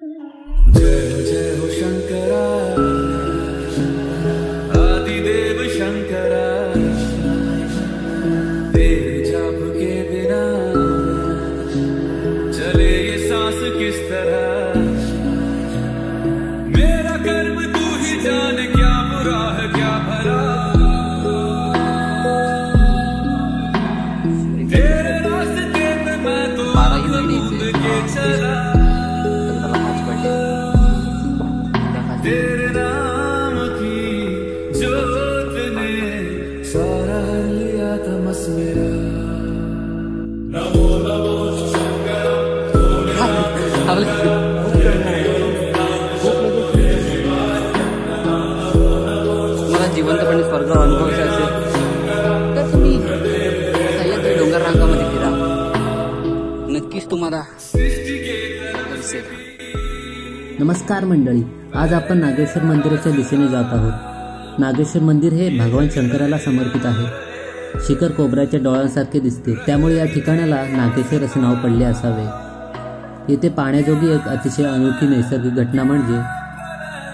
जय जय हो शंकरा आदिदेव शंकरा, तेरे जाप के बिना चले ये सांस किस तरह। मेरा कर्म तू ही जान, क्या बुरा है क्या भला, तेरे रास्ते पे मैं तो कूद के चला। तेरे नाम की जोत ने सारा लिया तमस मेरा। नमो नमो शंकरा तुम्हाला जिवंतपणे स्वर्ग अनुभवायचा असेल तर तुम्ही सह्याद्री डोंगर रांगामध्ये फिरा, नक्कीच तुम्हाला दिसेल। नमस्कार मंडळी, आज आपण नागेश्वर मंदिराच्या दिशेने जात आहोत। नागेश्वर मंदिर हे भगवान शंकराला समर्पित आहे। शिखर कोबराच्या डोळ्यांसारखे दिसते, त्यामुळे या ठिकाणाला नागेश्वर असे नाव पडले असावे। येथे पाण्याजोगी एक अतिशय अनोखी नैसर्गिक घटना म्हणजे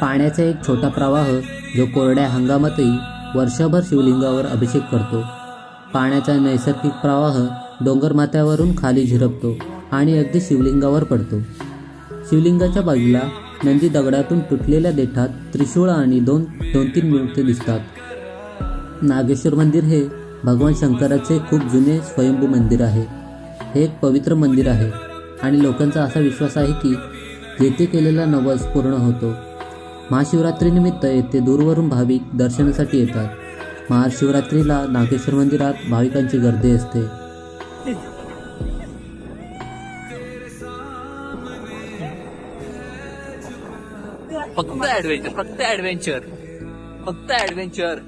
पाण्याचा एक छोटा प्रवाह जो कोरड्या हंगामातही वर्षभर शिवलिंगावर अभिषेक करतो। पाण्याचा नैसर्गिक प्रवाह डोंगर माथ्यावरून खाली झिरपतो आणि अगदी शिवलिंगावर पडतो। शिवलिंगाच्या बाजूला नंदी दगडातून तुटलेल्या देठात त्रिशूळ आणि दोन तीन मूर्ती दिसतात। नागेश्वर मंदिर हे भगवान शंकराचे खूप जुने स्वयंभू मंदिर आहे। हे एक पवित्र मंदिर आहे आणि लोकांचा असा विश्वास आहे की येथे केलेला नवस पूर्ण होतो। महाशिवरात्रीनिमित्त येथे दूरवरून भाविक दर्शनासाठी येतात। महाशिवरात्रीला नागेश्वर मंदिरात भाविकांची गर्दी असते। फक्त ऍडव्हेंचर, फक्त ऍडव्हेंचर, फक्त ऍडव्हेंचर,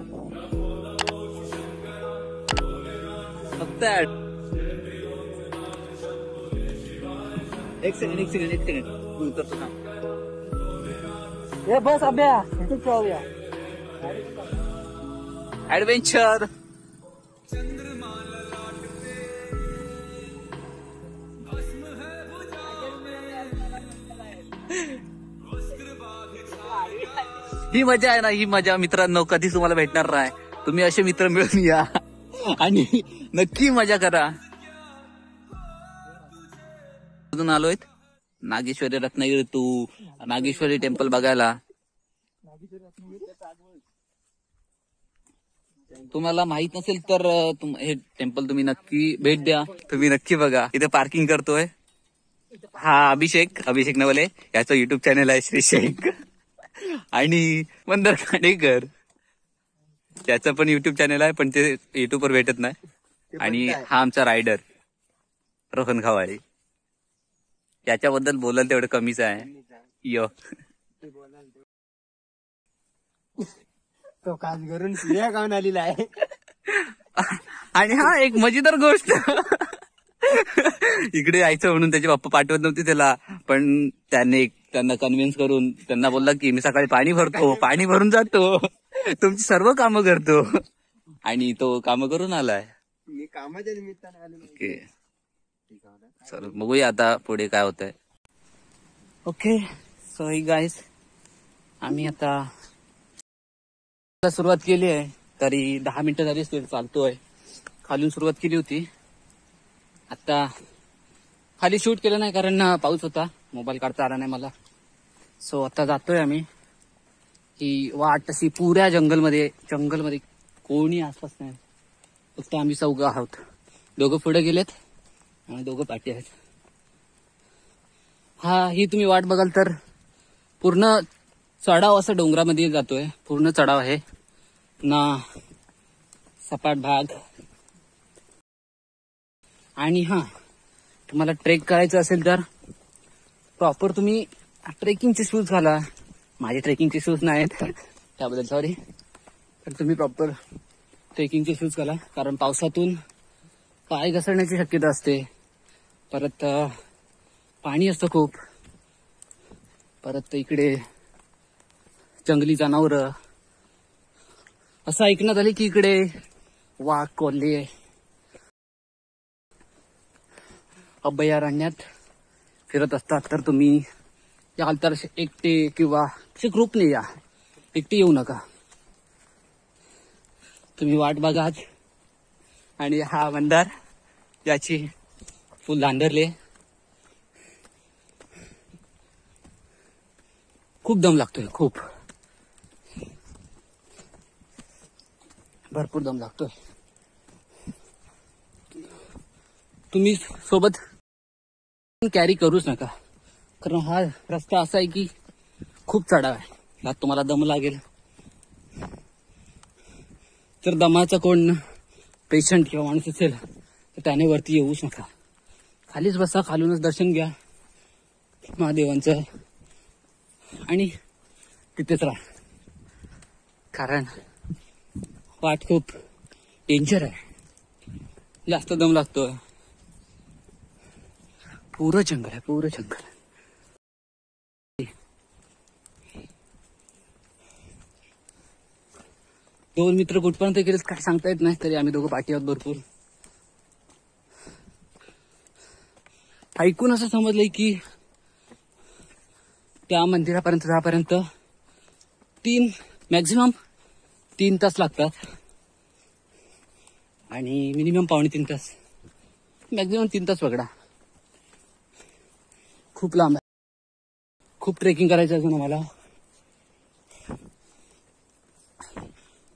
फक्त एक सेकंड उतरतो ना। बस अभ्या ऍडव्हेंचर। ही मजा आहे ना, ही मजा मित्रांनो कधीच तुम्हाला भेटणार नाही। तुम्ही असे मित्र मिळून या आणि नक्की मजा करा। अजून आलोय नागेश्वरी रत्नागिरी टू नागेश्वरी टेम्पल बघायला। तुम्हाला माहित नसेल तर हे टेम्पल तुम्ही नक्की भेट द्या, तुम्ही नक्की बघा। इथे पार्किंग करतोय हा अभिषेक नवले, याचं युट्यूब चॅनल आहे श्री शेख, आणि मंदार खांडेकर त्याचं पण युट्यूब चॅनल आहे, पण ते युट्यूबवर भेटत नाही। आणि हा आमचा रायडर रोहन खवाळे, याच्याबद्दल बोलाल तेवढं कमीच आहे। यो तो खास करून गाऊन आलेला आहे। आणि हा एक मजेदार गोष्ट, इकडे यायचं म्हणून त्याचे पप्पा पाठवत नव्हते त्याला, पण त्यांना कन्व्हिन्स करून त्यांना बोलला की मी सकाळी पाणी भरतो, पाणी भरून जातो, तुमची सर्व कामं करतो, आणि तो कामं करून आलाय। मी कामाच्या निमित्ताने आलो। ओके चल बघूया आता पुढे काय होतंय। ओके सो ही गाईज, आम्ही आता सुरुवात केली आहे, तरी 10 मिनिटं झाली चालतोय। खालून सुरुवात केली होती, आता खाली शूट केलं नाही कारण पाऊस होता, मोबाईल काढता आला नाही मला। सो आता जातोय आम्ही। ही वाट तशी पुऱ्या जंगलमध्ये कोणी आसपास नाही, फक्त आम्ही चौघं आहोत। दोघं पुढे गेलेत आणि दोघं पाठी आहेत। हा ही तुम्ही वाट बघाल तर पूर्ण चढाव असं डोंगरामध्ये जातोय, पूर्ण चढाव आहे ना, सपाट भाग। आणि हा तुम्हाला ट्रेक करायचं असेल तर प्रॉपर तुम्ही ट्रेकिंगचे शूज घाला। माझे ट्रेकिंगचे शूज नाहीत त्याबद्दल सॉरी, तर तुम्ही प्रॉपर ट्रेकिंगचे शूज घाला, कारण पावसातून पाय घसरण्याची शक्यता असते। परत पाणी असतं खूप, परत इकडे जंगली जनावर असं ऐकण्यात आले की इकडे वाघ कोल्हे अभयारण्यात फिरत असतात, तर तुम्ही याल तर एकटे किंवा असे ग्रुपने या, एकटे येऊ नका. तुम्ही वाट बघा आज. आणि हा मंदार याची फुल दांडरले. खूप दम लागतोय, खूप भरपूर दम लागतोय. तुम्ही सोबत कॅरी करूच नका, कारण हा रस्ता असा आहे की खूप चढाव आहे. यात तुम्हाला दम लागेल. तर दमाचा कोण पेशंट किंवा माणूस असेल तर त्याने वरती येऊच नका. खालीच बसा, खालूनच दर्शन घ्या महादेवांचं आणि तिथेच राहा. कारण वाट खूप डेंजर आहे, जास्त दम लागतोय. पुरं जंगल आहे, पुरं जंगल. दोन मित्र कुठपर्यंत गेलेत काय सांगता येत नाही, तरी आम्ही दोघं पाठी आहोत भरपूर. ऐकून असं समजलंय की त्या मंदिरापर्यंत जापर्यंत मॅक्झिमम 3 तास लागतात. आणि मिनिमम 2.5 तास, मॅक्झिमम 3 तास पकडा. खूप लांब आहे, खूप ट्रेकिंग करायचं अजून आम्हाला.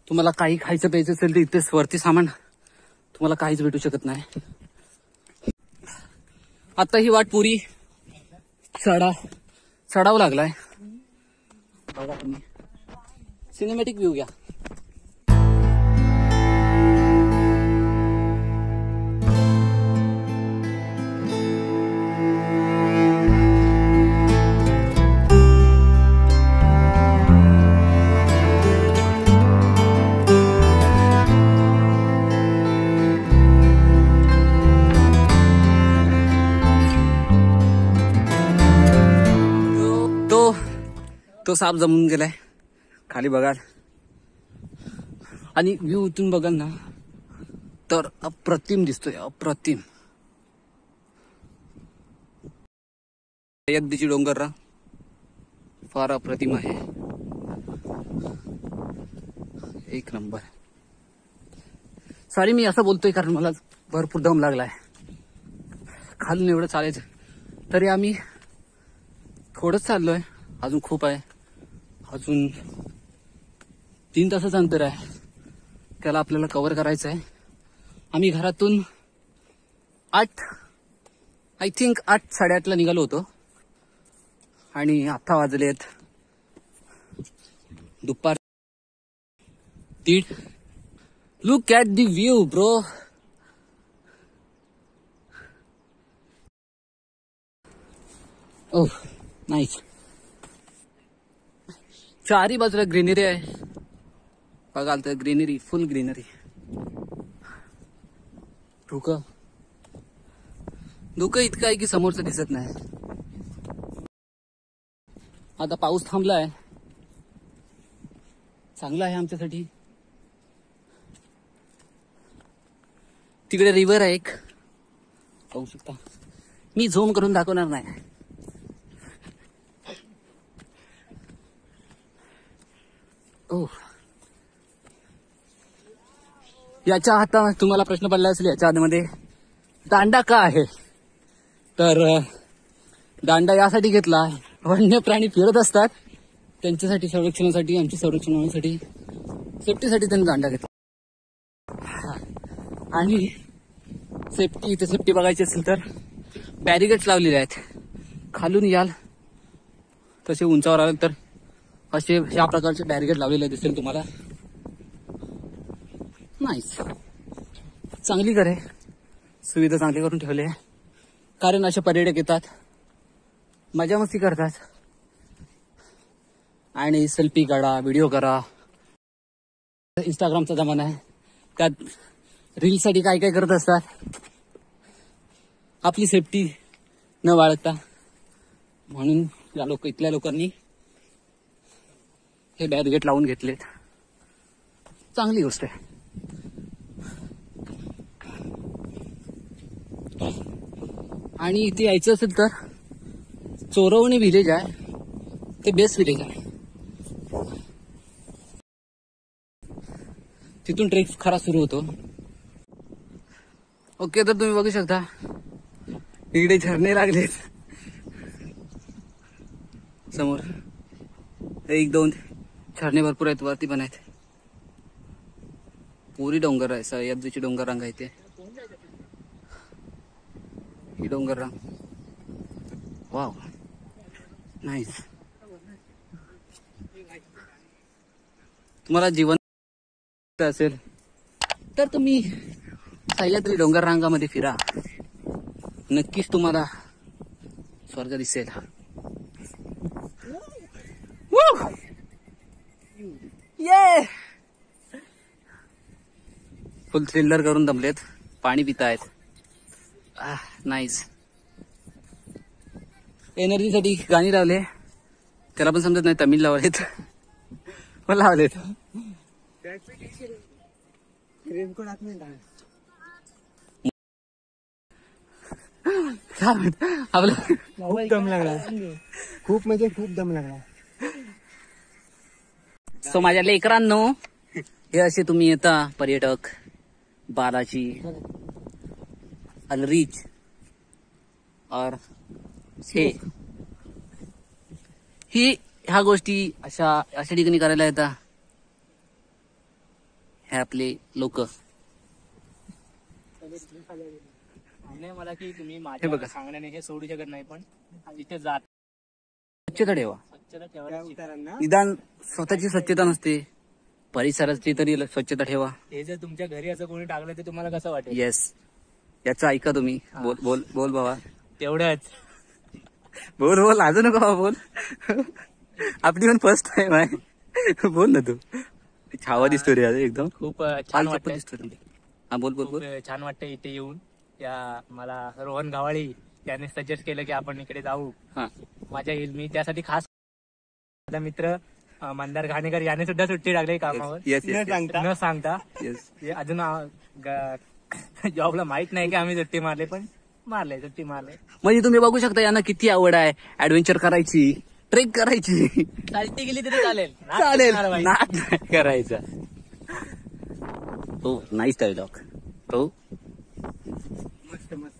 तुम्हाला काही खायचं प्यायचं असेल तर इथेच वरती सामान तुम्हाला काहीच भेटू शकत नाही. आता ही वाट पुरी चढावं लागलाय. बघा तुम्ही सिनेमॅटिक व्ह्यू घ्या. तो साप जमून गेलाय खाली बघाल. आणि व्ह्यू इथून बघाल ना तर अप्रतिम दिसतोय, अप्रतिम. यद्दीची डोंगर फार अप्रतिम आहे, एक नंबर. सॉरी मी असं बोलतोय कारण मला भरपूर दम लागलाय. खालून एवढं चालायचं तरी आम्ही थोडंच चाललोय, अजून खूप आहे. अजून 3 तासाचं अंतर आहे, त्याला आपल्याला कव्हर करायचं आहे. आम्ही घरातून 8:30 निघालो होतो आणि आता वाजलेत दुपार 1:30. Look at the view bro. Oh nice. चारी बाजूला ग्रीनरी आहे, बघाल तर ग्रीनरी, फुल ग्रीनरी. धुकं इतकं आहे की समोरचं दिसत नाही. आता पाऊस थांबलाय, चांगला आहे आमच्यासाठी. तिकडे रिव्हर आहे एक, पाहू शकता. मी झूम करून दाखवणार नाही. याच्या हातात तुम्हाला प्रश्न पडला असेल याच्या हातामध्ये दांडा का आहे. तर दांडा यासाठी घेतला, वन्य प्राणी फिरत असतात त्यांच्यासाठी, संरक्षणासाठी, आमच्या संरक्षण होण्यासाठी, सेफ्टीसाठी त्यांनी दांडा घेतला. आणि सेफ्टी बघायची असेल तर बॅरिगेड्स लावलेले आहेत. खालून याल तसे उंचावर आले तर असे या प्रकारचे बॅरिगेड लावलेले दिसेल तुम्हाला. नाईस, चांगली घर आहे, सुविधा चांगली करून ठेवली आहे. कारण असे पर्यटक येतात, मजा मस्ती करतात आणि सेल्फी काढा, व्हिडिओ करा. इंस्टाग्रामचा जमाना आहे, त्यात रीलसाठी काय काय करत असतात. आपली सेफ्टी न बाळगता, म्हणून इथल्या लोकांनी हे बॅरिगेड लावून घेतलेत. चांगली गोष्ट आहे. आणि इथे यायचं असेल तर चोरवणे विलेज आहे, ते बेस्ट विलेज आहे. तिथून ट्रेक खरा सुरू होतो. ओके, तर तुम्ही बघू शकता इकडे झरणे लागलेत समोर. 1-2 झरणे भरपूर आहेत, वरती पण आहेत. पुरी डोंगर आहे, सह्याद्रीची डोंगर रांग आहे ते. ही डोंगर रांग, वाव नाईस. तुम्हाला जीवन असेल तर तुम्ही सह्याद्री डोंगर रांगामध्ये फिरा, नक्कीच तुम्हाला स्वर्ग दिसेल. ये फुल थ्रिलर करून दमलेत, पाणी पितायत. नाईस. एनर्जीसाठी गाणी लावले, त्याला पण समजत नाही तमिळ लावलेत पण लावलेत. आपलं खूप दम लागला, खूप म्हणजे खूप दम लागला. सो माझ्या लेकरांनो, हे असे तुम्ही येता पर्यटक, बालाजी, अलरीच और ह्या गोष्टी अशा ठिकाणी करायला येतात हे आपले लोक. मला की तुम्ही माझ्या सांगण्याने हे सोडू शकत नाही, पण तिथे जात स्वच्छता ठेवा. स्वच्छता ठेवा. निदान स्वतःची स्वच्छता नसते, परिसराची तरी स्वच्छता ठेवा. हे जर तुमच्या घरी असं कोणी टाकलं तर तुम्हाला कसं वाटेल? येस, याचं ऐका तुम्ही. बोल बोल बोल बाबा. तेवढंच बोल बोल, अजून नको बाबा बोल. आपली पण फर्स्ट टाइम आहे. बोल ना तू. छावा दिसतो रे एकदम, खूप छान वाटतं. दिसतो. हा बोल बोल बोल. खूप छान वाटतं इथे येऊन. या मला रोहन गावाळी त्याने सजेस्ट केलं की आपण इकडे जाऊ, मजा येईल. मी त्यासाठी खास माझा मित्र मंदार घाणेकर याने सुद्धा सुट्टी टाकली कामावर, न सांगता. अजून जॉबला माहित नाही की आम्ही सुट्टी मारले, पण सुट्टी मारले. म्हणजे तुम्ही बघू शकता यांना किती आवड आहे ऍडव्हेंचर करायची, ट्रेक करायची. चालती गेली तरी चालेल, चालेल, नाद नाही करायचा. तो नाईस डायलॉग तो. मस्त मस्त.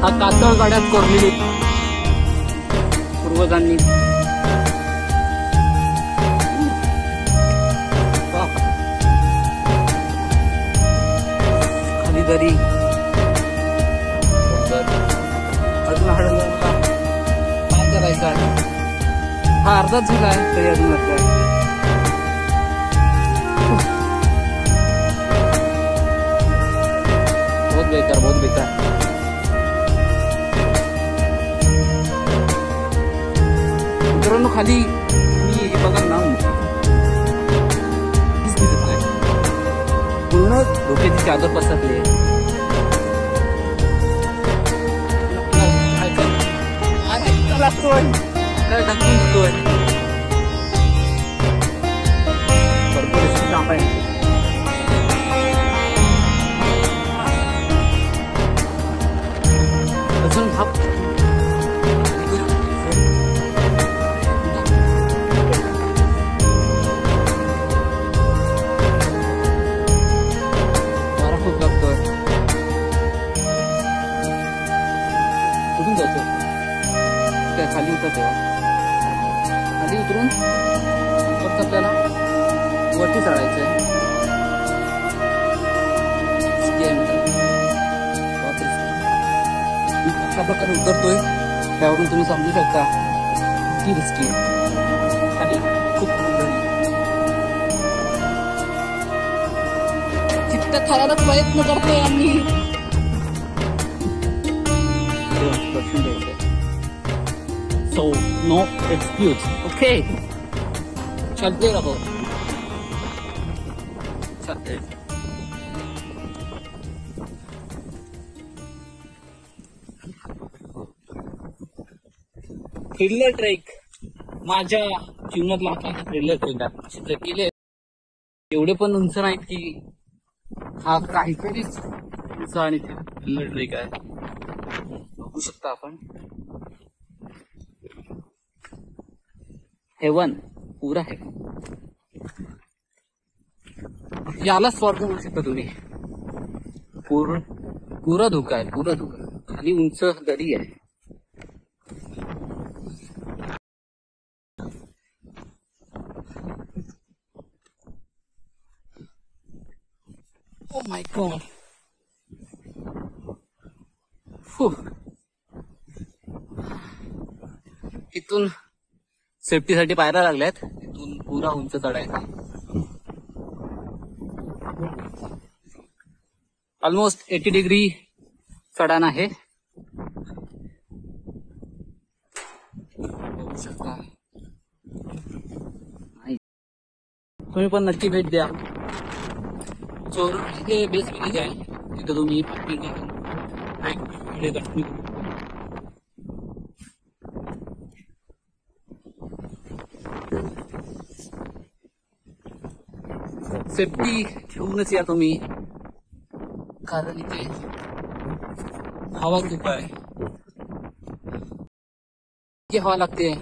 हा कातळ गाड्यात कोरलेली पूर्वजांनी. खाली दरी अजून काय करायचं. हा अर्धाच झाला आहे तरी अजून अर्धा. बहुत बेकार. मित्रांनो खाली मी हे बघा ना, पूर्ण डोक्याची चादर पसरली. अजून हा खाली उतरते खाली उतरून फक्त आपल्याला वरती चढायचं आहे. अशा प्रकारे उतरतोय त्यावरून तुम्ही समजू शकता किती रिस्की आहे आणि खूप चित्त करायला प्रयत्न करतोय आम्ही. So no excuse. Okay. चलते रहो. चलते. थ्रिलर ट्रेक माझ्या जीवनातला हा थ्रिलर ट्रेक आहे. ट्रेक केले एवढे पण उंच नाहीत की हा काहीतरीच उंच आणि थ्रिलर ट्रेक आहे. बघू शकता आपण हेवन पुरा है याला स्वर्ग म्हणू शकता तुम्ही. पुरा धोका आहे पुरा धोका. खाली उंच दरी आहे. Oh my God. इथून सेफ्टीसाठी पायऱ्या लागल्यात. इथून पुरा उंच चढायचा. ऑलमोस्ट 80 डिग्री चढाण आहे. बघू शकता. तुम्ही पण नक्की भेट द्या. चोर हे बेस्ट विलेज आहे. तिथं तुम्ही पार्किंग करून सेफ्टी घेऊनच या तुम्ही, कारण इथे हवा खूप आहे. इतकी हवा लागते.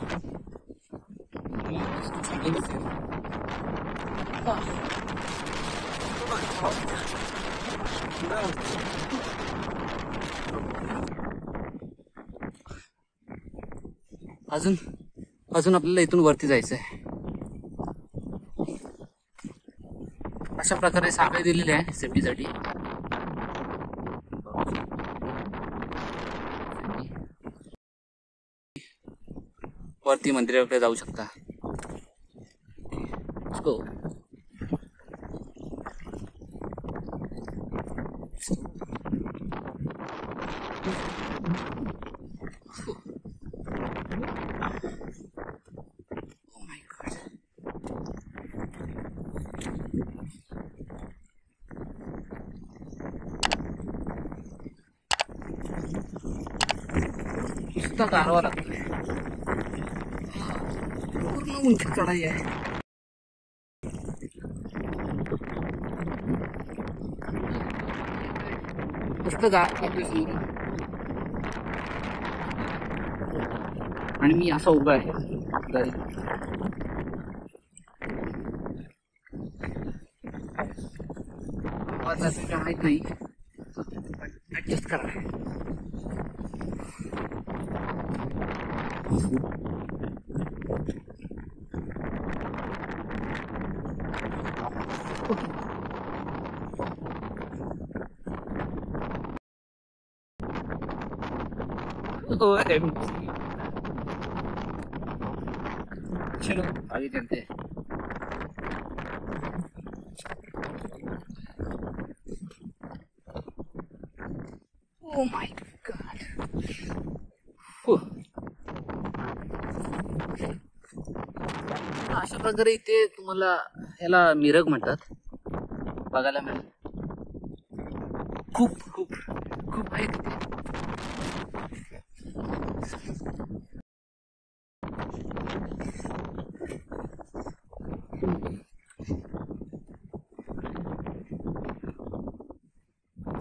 अजून आपल्याला इथून वरती जायचं आहे. अशा प्रकारे साखळी दिलेली आहे सेफ्टीसाठी. वरती मंदिराकडे जाऊ शकता. हो. नुसता गारवा लागतोय. पूर्ण उंच चढाई आहे. नुसतं गार लागतोय समोर. आणि मी असा उभा आहे. आवाज काय माहित नाही. ऍडजस्ट करा. चलो आगे चलते हैं. Oh my God. अशा प्रकारे इथे तुम्हाला याला मिरग म्हणतात बघायला मिळेल. खूप खूप खूप आहे तिथे.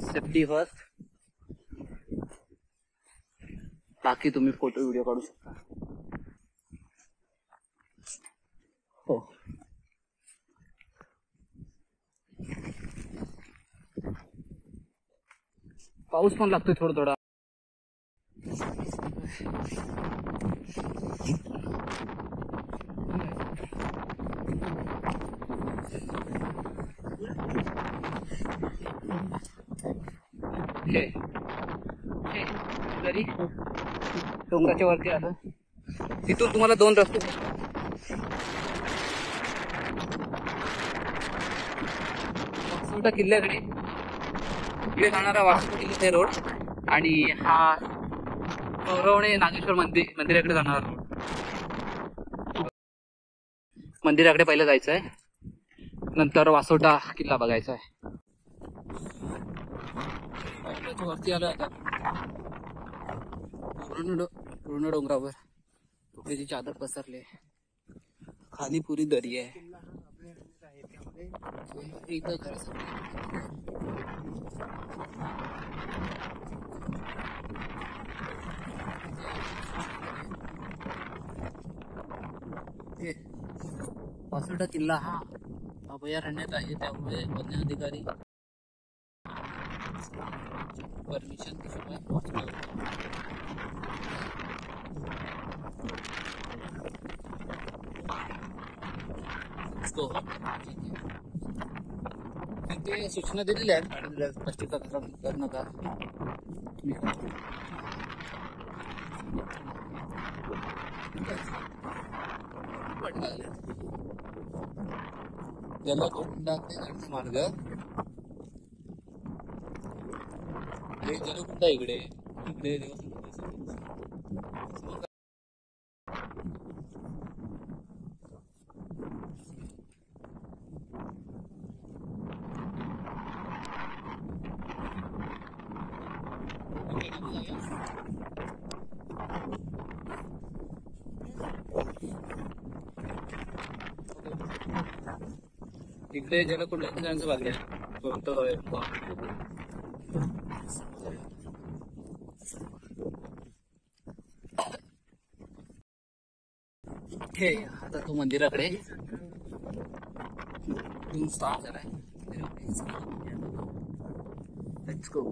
Safety first. बाकी तुम्ही फोटो व्हिडिओ काढू शकता. हो. पाऊस पण लागतोय थोडा थोडा. जरी डोंगराच्या वरती आलं तिथून तुम्हाला 2 रस्ते वासोटा किल्ल्याकडे इकडे जाणारा वासोटा किल्ल्याचा रोड आणि हा गौरवणे नागेश्वर मंदिराकडे जाणारा रोड. मंदिराकडे पहिलं जायचं आहे, नंतर वासोटा किल्ला बघायचा आहे. वरती आलो आता पूर्ण डोंगरावर त्याची चादर पसरले, खाली पुरी दरी आहे. इथं घर वासोटा किल्ला हा अभयारण्यात आहे, त्यामुळे वन्य अधिकारी परमिशन शिवाय ते सूचना दिलेल्या आहेत, प्लास्टिकचा कचरा करू नका. याला जाण्याचा मार्ग जलकुंड इकडे इकडे इकडे जलकुंड जाण्याचं भाग आहे. हे आता तो मंदिराकडे स्टार्ट झालाय. Let's go.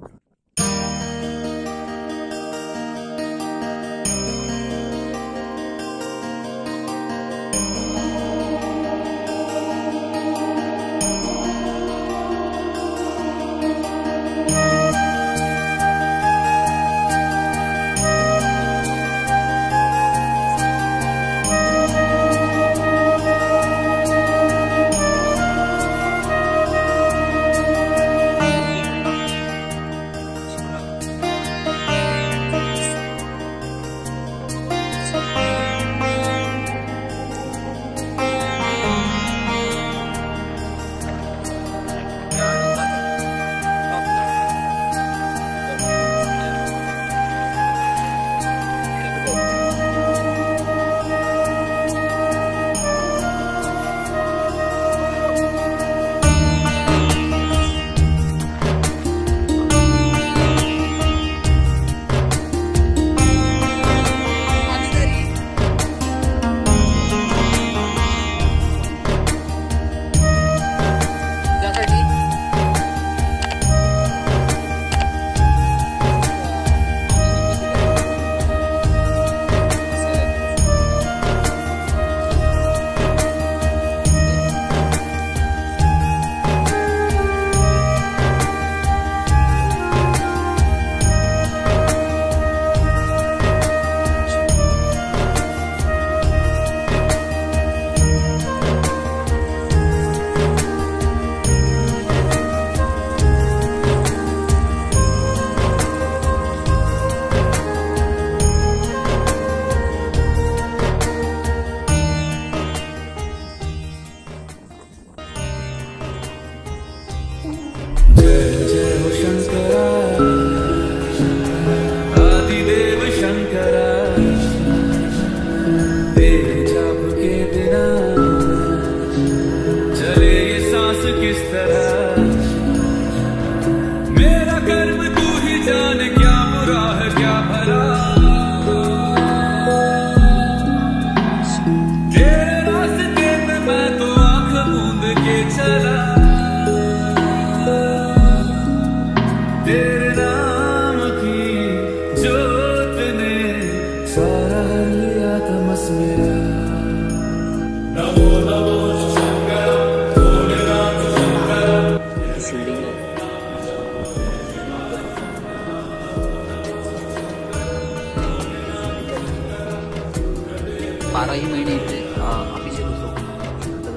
बाराही महिने इथे अभिषेक होतो.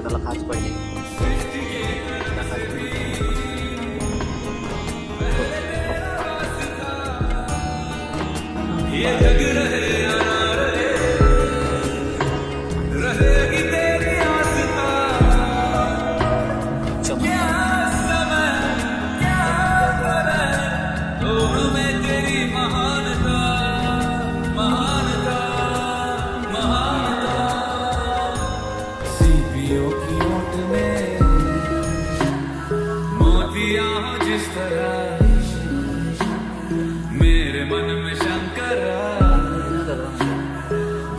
त्याला खास पडले. मेरे मन में शंकर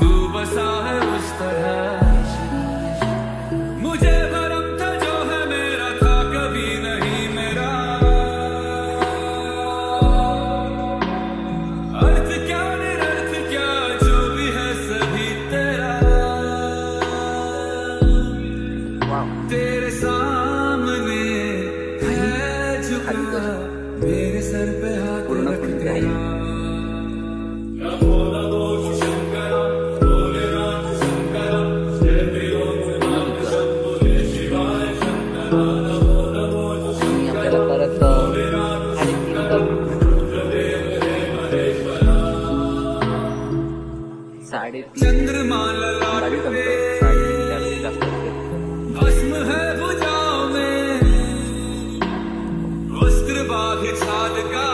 तू बसा है उस तरह. मुझे भरम था जो है मेरा था कभी नहीं मेरा. अर्थ क्या निरर्थ क्या जो भी है सभी तेरा. तेरे सामने है झुका मेरे सर पे हाथ रख तेरा. आपल्याला परत साडेतीन चंद्रमा गाडी ललाट पे जमतो. जास्त भस्म है भुजाओं में वस्त्र बाघ छाद का.